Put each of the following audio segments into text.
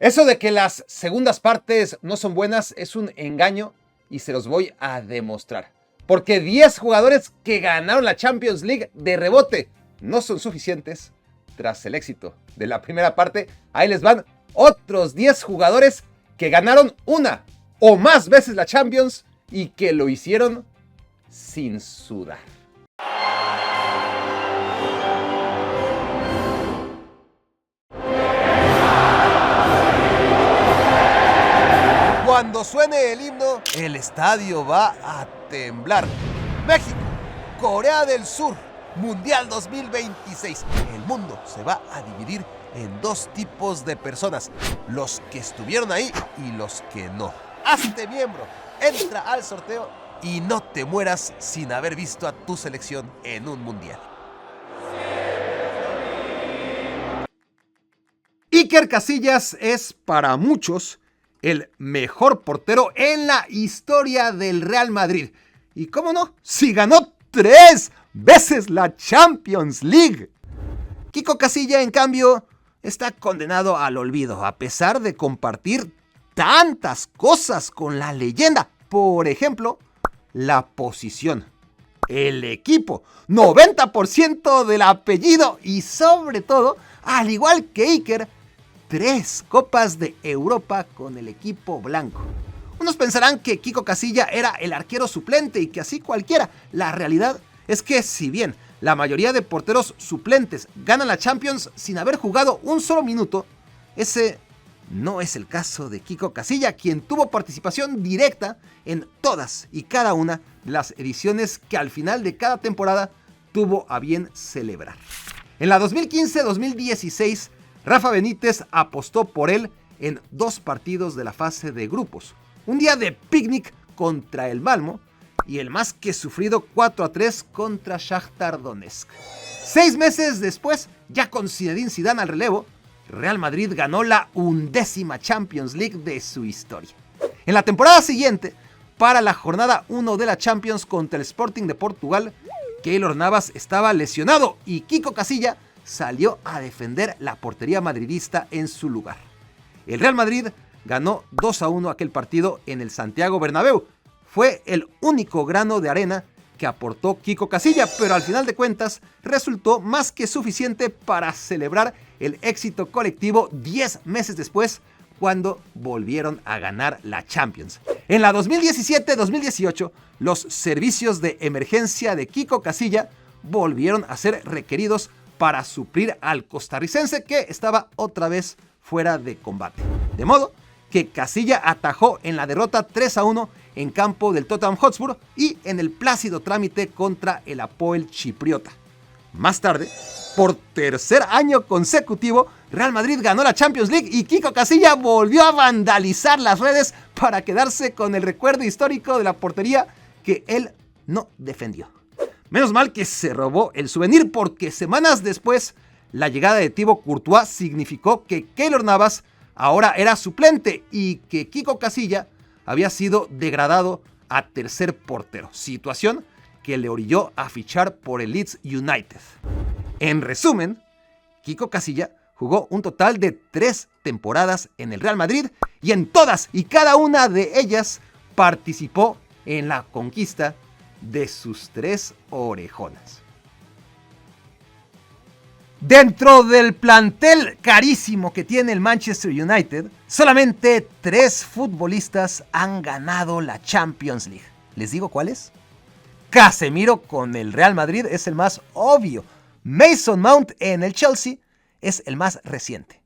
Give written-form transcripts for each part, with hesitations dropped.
Eso de que las segundas partes no son buenas es un engaño y se los voy a demostrar. Porque 10 jugadores que ganaron la Champions League de rebote no son suficientes. Tras el éxito de la primera parte, ahí les van otros 10 jugadores que ganaron una o más veces la Champions y que lo hicieron sin sudar. Cuando suene el himno, el estadio va a temblar. México, Corea del Sur, Mundial 2026. El mundo se va a dividir en dos tipos de personas: los que estuvieron ahí y los que no. Hazte miembro, entra al sorteo y no te mueras sin haber visto a tu selección en un mundial. Iker Casillas es para muchos el mejor portero en la historia del Real Madrid. Y cómo no, si ganó 3 veces la Champions League. Kiko Casilla, en cambio, está condenado al olvido, a pesar de compartir tantas cosas con la leyenda. Por ejemplo, la posición, el equipo, 90% del apellido y sobre todo, al igual que Iker, 3 Copas de Europa con el equipo blanco. Unos pensarán que Kiko Casilla era el arquero suplente y que así cualquiera. La realidad es que si bien la mayoría de porteros suplentes ganan la Champions sin haber jugado un solo minuto, ese no es el caso de Kiko Casilla, quien tuvo participación directa en todas y cada una de las ediciones que al final de cada temporada tuvo a bien celebrar. En la 2015-2016, Rafa Benítez apostó por él en 2 partidos de la fase de grupos. Un día de picnic contra el Malmo y el más que sufrido 4-3 contra Shakhtar Donetsk. 6 meses después, ya con Zinedine Zidane al relevo, Real Madrid ganó la 11ª Champions League de su historia. En la temporada siguiente, para la jornada 1 de la Champions contra el Sporting de Portugal, Keylor Navas estaba lesionado y Kiko Casilla salió a defender la portería madridista en su lugar. El Real Madrid ganó 2-1 aquel partido en el Santiago Bernabéu. Fue el único grano de arena que aportó Kiko Casilla, pero al final de cuentas resultó más que suficiente para celebrar el éxito colectivo 10 meses después, cuando volvieron a ganar la Champions. En la 2017-2018, los servicios de emergencia de Kiko Casilla volvieron a ser requeridos para suplir al costarricense, que estaba otra vez fuera de combate. De modo que Casilla atajó en la derrota 3-1 en campo del Tottenham Hotspur y en el plácido trámite contra el Hapoel Chipriota. Más tarde, por tercer año consecutivo, Real Madrid ganó la Champions League y Kiko Casilla volvió a vandalizar las redes para quedarse con el recuerdo histórico de la portería que él no defendió. Menos mal que se robó el souvenir, porque semanas después la llegada de Thibaut Courtois significó que Keylor Navas ahora era suplente y que Kiko Casilla había sido degradado a tercer portero, situación que le orilló a fichar por el Leeds United. En resumen, Kiko Casilla jugó un total de 3 temporadas en el Real Madrid y en todas y cada una de ellas participó en la conquista de sus 3 orejonas. Dentro del plantel carísimo que tiene el Manchester United, solamente 3 futbolistas han ganado la Champions League. ¿Les digo cuáles? Casemiro con el Real Madrid es el más obvio. Mason Mount en el Chelsea es el más reciente.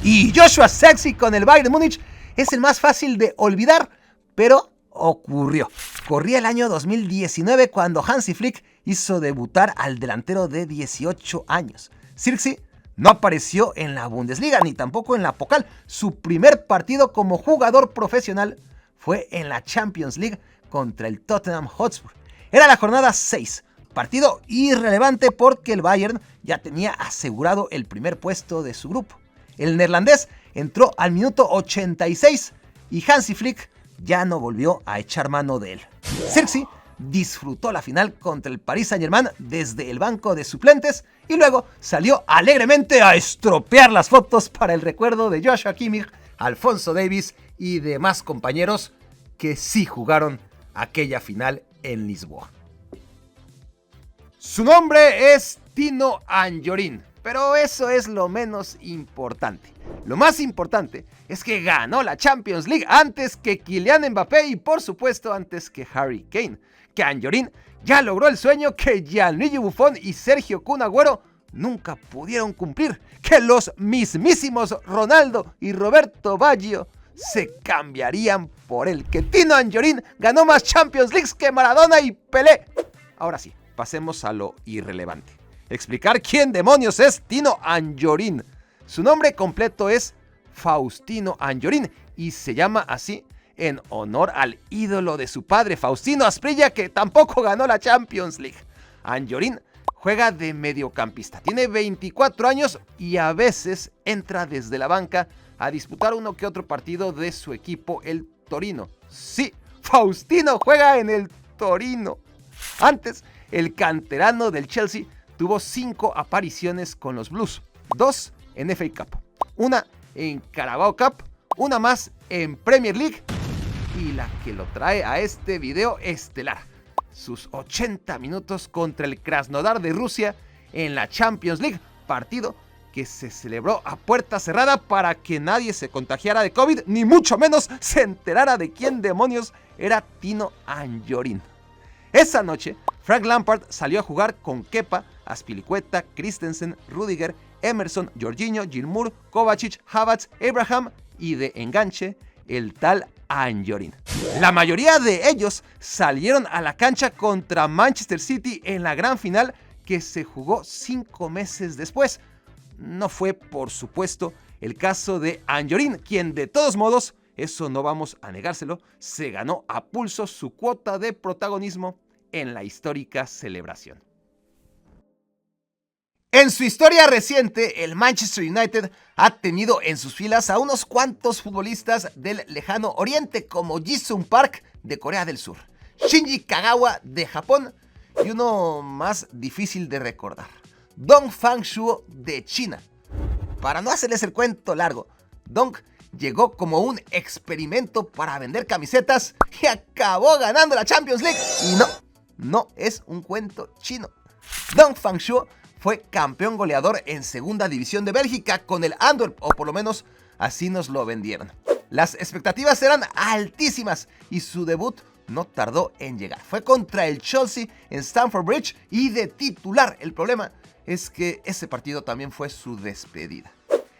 Y Joshua Zirkzee con el Bayern Múnich es el más fácil de olvidar, pero ocurrió. Corría el año 2019 cuando Hansi Flick hizo debutar al delantero de 18 años. Zirkzee no apareció en la Bundesliga ni tampoco en la Pokal. Su primer partido como jugador profesional fue en la Champions League contra el Tottenham Hotspur. Era la jornada 6, partido irrelevante porque el Bayern ya tenía asegurado el primer puesto de su grupo. El neerlandés entró al minuto 86 y Hansi Flick ya no volvió a echar mano de él. Zirkzee disfrutó la final contra el Paris Saint-Germain desde el banco de suplentes y luego salió alegremente a estropear las fotos para el recuerdo de Joshua Kimmich Alphonso Davies y demás compañeros que sí jugaron aquella final en Lisboa. Su nombre es Tino Anjorin, pero eso es lo menos importante. Lo más importante es que ganó la Champions League antes que Kylian Mbappé y por supuesto antes que Harry Kane. Que Anjorin ya logró el sueño que Gianluigi Buffon y Sergio Kun Agüero nunca pudieron cumplir. Que los mismísimos Ronaldo y Roberto Baggio se cambiarían por él. Que Tino Anjorin ganó más Champions Leagues que Maradona y Pelé. Ahora sí, pasemos a lo irrelevante. Explicar quién demonios es Tino Anjorin. Su nombre completo es Faustino Anjorin y se llama así en honor al ídolo de su padre, Faustino Asprilla, que tampoco ganó la Champions League. Anjorin juega de mediocampista, tiene 24 años y a veces entra desde la banca a disputar uno que otro partido de su equipo, el Torino. Sí, Faustino juega en el Torino. Antes, el canterano del Chelsea tuvo 5 apariciones con los Blues, 2 en FA Cup, una en Carabao Cup, una más en Premier League y la que lo trae a este video estelar, sus 80 minutos contra el Krasnodar de Rusia en la Champions League, partido que se celebró a puerta cerrada para que nadie se contagiara de COVID, ni mucho menos se enterara de quién demonios era Tino Anjorin. Esa noche, Frank Lampard salió a jugar con Kepa, Azpilicueta, Christensen, Rudiger, Emerson, Jorginho, Gilmour, Kovacic, Havertz, Abraham y de enganche el tal Anjorin. La mayoría de ellos salieron a la cancha contra Manchester City en la gran final que se jugó 5 meses después. No fue, por supuesto, el caso de Anjorin, quien de todos modos, eso no vamos a negárselo, se ganó a pulso su cuota de protagonismo en la histórica celebración. En su historia reciente, el Manchester United ha tenido en sus filas a unos cuantos futbolistas del lejano oriente, como Ji-sung Park de Corea del Sur, Shinji Kagawa de Japón y uno más difícil de recordar, Dong Fangshuo de China. Para no hacerles el cuento largo, Dong llegó como un experimento para vender camisetas y acabó ganando la Champions League. Y no es un cuento chino. Dong Fangshuo fue campeón goleador en segunda división de Bélgica con el Antwerp, o por lo menos así nos lo vendieron. Las expectativas eran altísimas y su debut no tardó en llegar. Fue contra el Chelsea en Stamford Bridge y de titular. El problema es que ese partido también fue su despedida.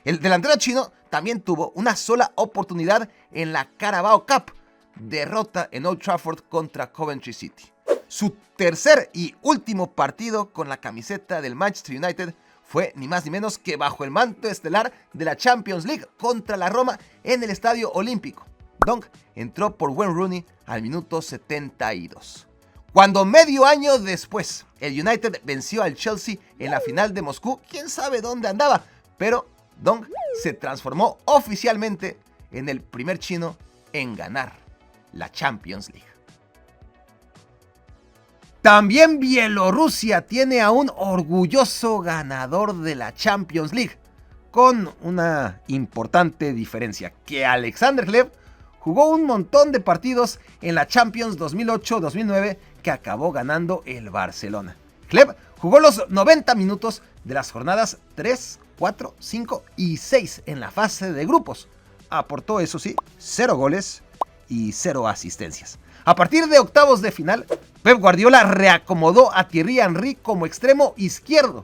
El delantero chino también tuvo una sola oportunidad en la Carabao Cup, derrota en Old Trafford contra Coventry City. Su tercer y último partido con la camiseta del Manchester United fue ni más ni menos que bajo el manto estelar de la Champions League contra la Roma en el Estadio Olímpico. Dong entró por Wayne Rooney al minuto 72. Cuando medio año después el United venció al Chelsea en la final de Moscú, quién sabe dónde andaba, pero Dong se transformó oficialmente en el primer chino en ganar la Champions League. También Bielorrusia tiene a un orgulloso ganador de la Champions League, con una importante diferencia, que Alexander Hlev jugó un montón de partidos en la Champions 2008-2009 que acabó ganando el Barcelona. Hlev jugó los 90 minutos de las jornadas 3, 4, 5 y 6 en la fase de grupos. Aportó, eso sí, 0 goles y 0 asistencias. A partir de octavos de final, Pep Guardiola reacomodó a Thierry Henry como extremo izquierdo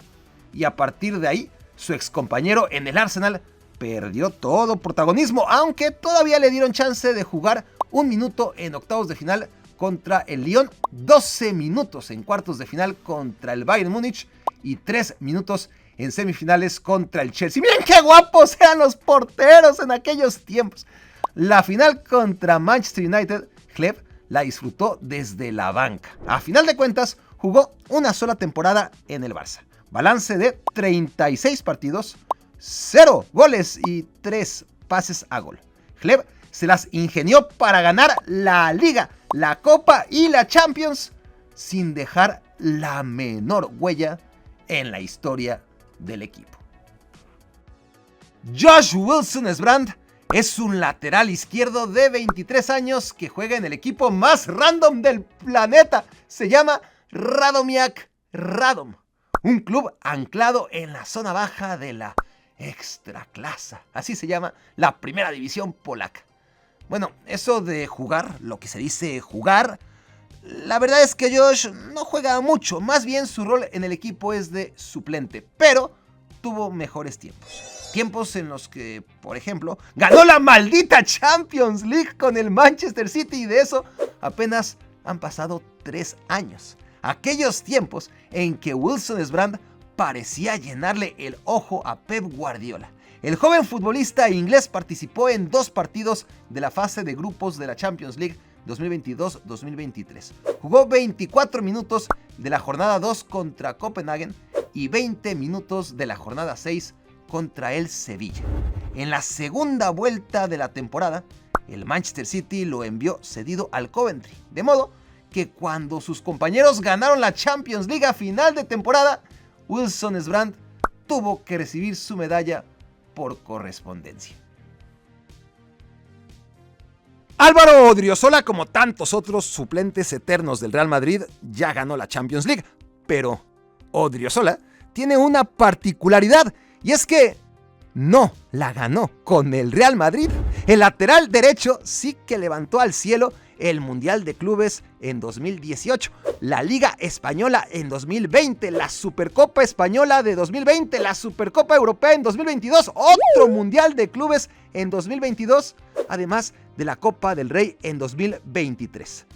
y a partir de ahí, su excompañero en el Arsenal perdió todo protagonismo, aunque todavía le dieron chance de jugar un minuto en octavos de final contra el Lyon, 12 minutos en cuartos de final contra el Bayern Múnich y 3 minutos en semifinales contra el Chelsea. ¡Miren qué guapos eran los porteros en aquellos tiempos! La final contra Manchester United, Hlev la disfrutó desde la banca. A final de cuentas, jugó una sola temporada en el Barça. Balance de 36 partidos, 0 goles y 3 pases a gol. Hlev se las ingenió para ganar la Liga, la Copa y la Champions sin dejar la menor huella en la historia del equipo. Josh Wilson-Sbrand Es un lateral izquierdo de 23 años que juega en el equipo más random del planeta. Se llama Radomiak Radom, un club anclado en la zona baja de la Ekstraklasa. Así se llama la primera división polaca. Bueno, eso de jugar, lo que se dice jugar, la verdad es que Josh no juega mucho. Más bien su rol en el equipo es de suplente, pero tuvo mejores tiempos. Tiempos en los que, por ejemplo, ganó la maldita Champions League con el Manchester City, y de eso apenas han pasado 3 años. Aquellos tiempos en que Wilson Sbrand parecía llenarle el ojo a Pep Guardiola. El joven futbolista inglés participó en 2 partidos de la fase de grupos de la Champions League 2022-2023. Jugó 24 minutos de la jornada 2 contra Copenhagen y 20 minutos de la jornada 6 contra el Sevilla. En la segunda vuelta de la temporada, el Manchester City lo envió cedido al Coventry, de modo que cuando sus compañeros ganaron la Champions League a final de temporada, Wilson Sbrand tuvo que recibir su medalla por correspondencia. Álvaro Odriozola, como tantos otros suplentes eternos del Real Madrid, ya ganó la Champions League, pero Odriozola tiene una particularidad, y es que no la ganó con el Real Madrid. El lateral derecho sí que levantó al cielo el Mundial de Clubes en 2018, la Liga Española en 2020, la Supercopa Española de 2020, la Supercopa Europea en 2022, otro Mundial de Clubes en 2022, además de la Copa del Rey en 2023.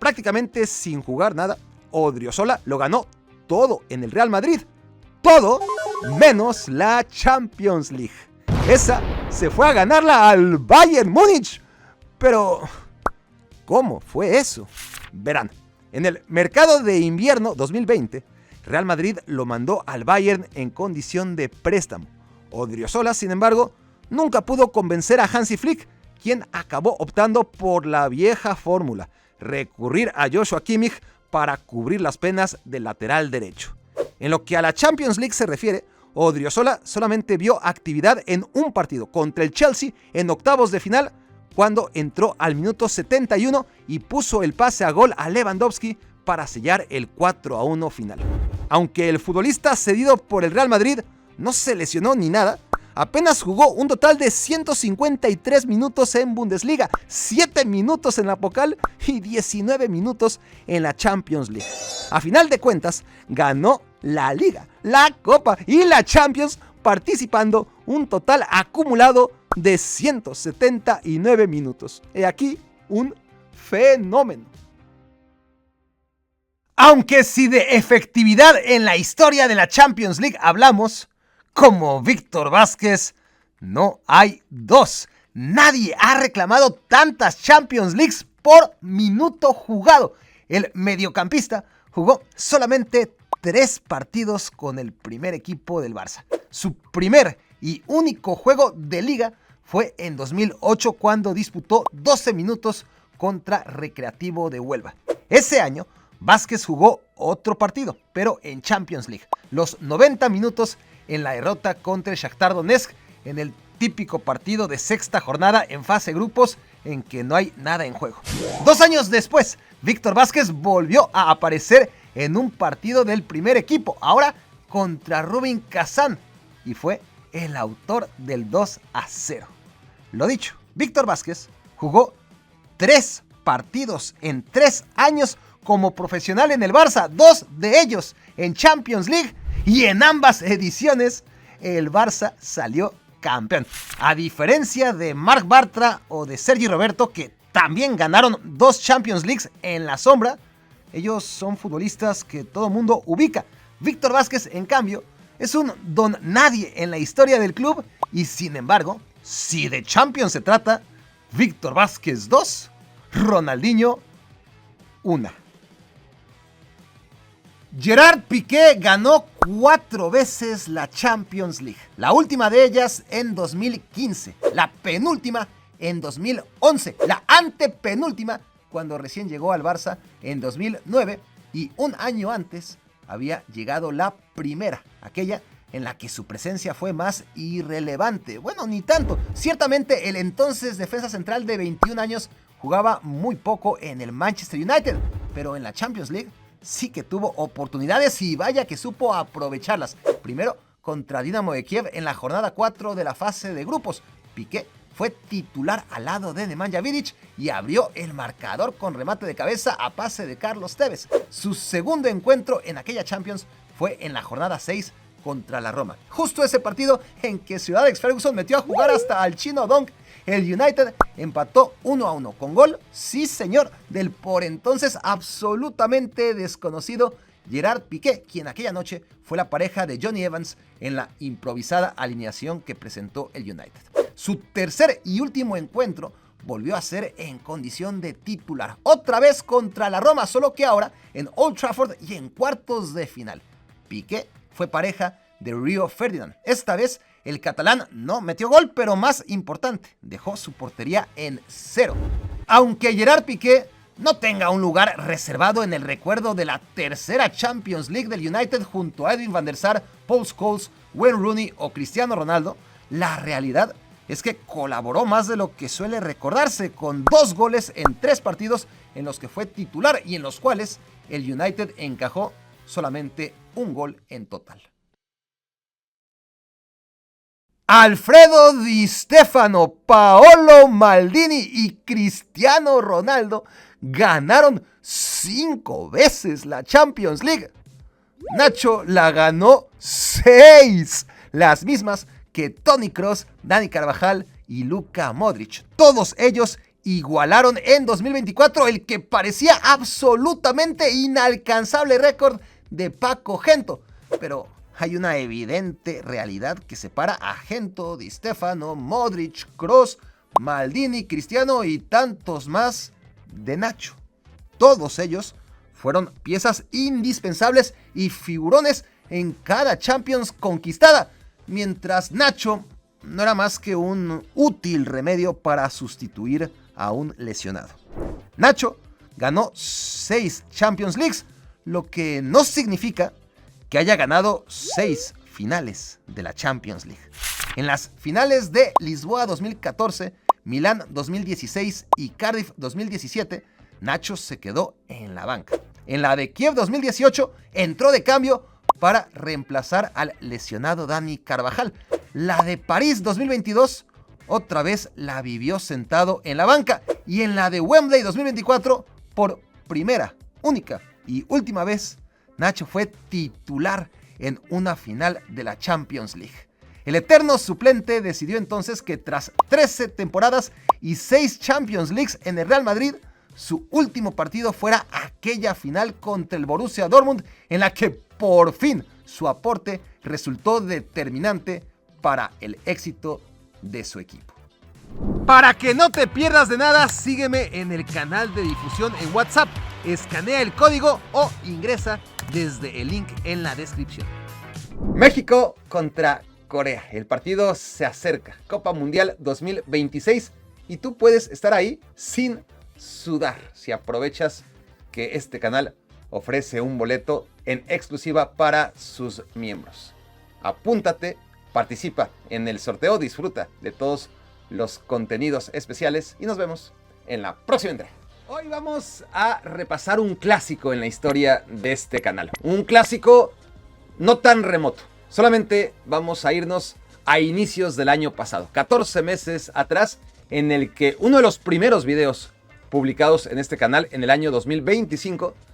Prácticamente sin jugar nada, Odriozola lo ganó todo en el Real Madrid. Todo menos la Champions League. Esa se fue a ganarla al Bayern Múnich. Pero ¿cómo fue eso? Verán, en el mercado de invierno 2020, Real Madrid lo mandó al Bayern en condición de préstamo. Odriozola, sin embargo, nunca pudo convencer a Hansi Flick, quien acabó optando por la vieja fórmula: recurrir a Joshua Kimmich para cubrir las penas del lateral derecho. En lo que a la Champions League se refiere, Odriozola solamente vio actividad en un partido contra el Chelsea en octavos de final, cuando entró al minuto 71 y puso el pase a gol a Lewandowski para sellar el 4-1 final. Aunque el futbolista cedido por el Real Madrid no se lesionó ni nada, apenas jugó un total de 153 minutos en Bundesliga, 7 minutos en la Pokal y 19 minutos en la Champions League. A final de cuentas, ganó la Liga, la Copa y la Champions, participando un total acumulado de 179 minutos. He aquí un fenómeno. Aunque si de efectividad en la historia de la Champions League hablamos, como Víctor Vázquez, no hay dos. Nadie ha reclamado tantas Champions Leagues por minuto jugado. El mediocampista jugó solamente 3 partidos con el primer equipo del Barça. Su primer y único juego de liga fue en 2008, cuando disputó 12 minutos contra Recreativo de Huelva. Ese año, Vázquez jugó otro partido, pero en Champions League. Los 90 minutos en la derrota contra el Shakhtar Donetsk, en el típico partido de sexta jornada en fase grupos en que no hay nada en juego. 2 años después, Víctor Vázquez volvió a aparecer en un partido del primer equipo, ahora contra Rubin Kazan, y fue el autor del 2-0. Lo dicho, Víctor Vázquez jugó 3 partidos en 3 años como profesional en el Barça, 2 de ellos en Champions League, y en ambas ediciones el Barça salió campeón. A diferencia de Marc Bartra o de Sergi Roberto, que también ganaron 2 Champions Leagues en la sombra, ellos son futbolistas que todo mundo ubica. Víctor Vázquez, en cambio, es un don nadie en la historia del club, y sin embargo, si de Champions se trata, Víctor Vázquez 2, Ronaldinho 1. Gerard Piqué ganó 4 veces la Champions League. La última de ellas en 2015, la penúltima en 2011, la antepenúltima cuando recién llegó al Barça en 2009, y un año antes había llegado la primera, aquella en la que su presencia fue más irrelevante. Bueno, ni tanto. Ciertamente el entonces defensa central de 21 años jugaba muy poco en el Manchester United, pero en la Champions League sí que tuvo oportunidades y vaya que supo aprovecharlas. Primero contra Dinamo de Kiev en la jornada 4 de la fase de grupos. Piqué fue titular al lado de Nemanja Vidic y abrió el marcador con remate de cabeza a pase de Carlos Tevez. Su segundo encuentro en aquella Champions fue en la jornada 6 contra la Roma. Justo ese partido en que Sir Alex Ferguson metió a jugar hasta al chino Dunk. El United empató 1-1 con gol, sí señor, del por entonces absolutamente desconocido Gerard Piqué, quien aquella noche fue la pareja de Jonny Evans en la improvisada alineación que presentó el United. Su tercer y último encuentro volvió a ser en condición de titular, otra vez contra la Roma, solo que ahora en Old Trafford y en cuartos de final. Piqué fue pareja de Rio Ferdinand. Esta vez el catalán no metió gol, pero más importante, dejó su portería en 0. Aunque Gerard Piqué no tenga un lugar reservado en el recuerdo de la tercera Champions League del United junto a Edwin van der Sar, Paul Scholes, Wayne Rooney o Cristiano Ronaldo, la realidad es que colaboró más de lo que suele recordarse, con 2 goles en 3 partidos en los que fue titular y en los cuales el United encajó solamente un gol en total. Alfredo Di Stéfano, Paolo Maldini y Cristiano Ronaldo ganaron 5 veces la Champions League. Nacho la ganó 6, las mismas que Toni Kroos, Dani Carvajal y Luka Modric. Todos ellos igualaron en 2024 el que parecía absolutamente inalcanzable récord de Paco Gento, pero hay una evidente realidad que separa a Gento, Di Stéfano, Modric, Kroos, Maldini, Cristiano y tantos más de Nacho. Todos ellos fueron piezas indispensables y figurones en cada Champions conquistada, mientras Nacho no era más que un útil remedio para sustituir a un lesionado. Nacho ganó 6 Champions Leagues, lo que no significa que haya ganado 6 finales de la Champions League. En las finales de Lisboa 2014, Milán 2016 y Cardiff 2017, Nacho se quedó en la banca. En la de Kiev 2018 entró de cambio para reemplazar al lesionado Dani Carvajal. La de París 2022 otra vez la vivió sentado en la banca. Y en la de Wembley 2024, por primera, única y última vez, Nacho fue titular en una final de la Champions League. El eterno suplente decidió entonces que tras 13 temporadas y 6 Champions Leagues en el Real Madrid, su último partido fuera aquella final contra el Borussia Dortmund, en la que por fin su aporte resultó determinante para el éxito de su equipo. Para que no te pierdas de nada, sígueme en el canal de difusión en WhatsApp, escanea el código o ingresa desde el link en la descripción. México contra Corea. El partido se acerca. Copa Mundial 2026 y tú puedes estar ahí sin sudar si aprovechas que este canal ofrece un boleto en exclusiva para sus miembros. Apúntate, participa en el sorteo, disfruta de todos los contenidos especiales y nos vemos en la próxima entrega. Hoy vamos a repasar un clásico en la historia de este canal. Un clásico no tan remoto. Solamente vamos a irnos a inicios del año pasado, 14 meses atrás, en el que uno de los primeros videos publicados en este canal en el año 2025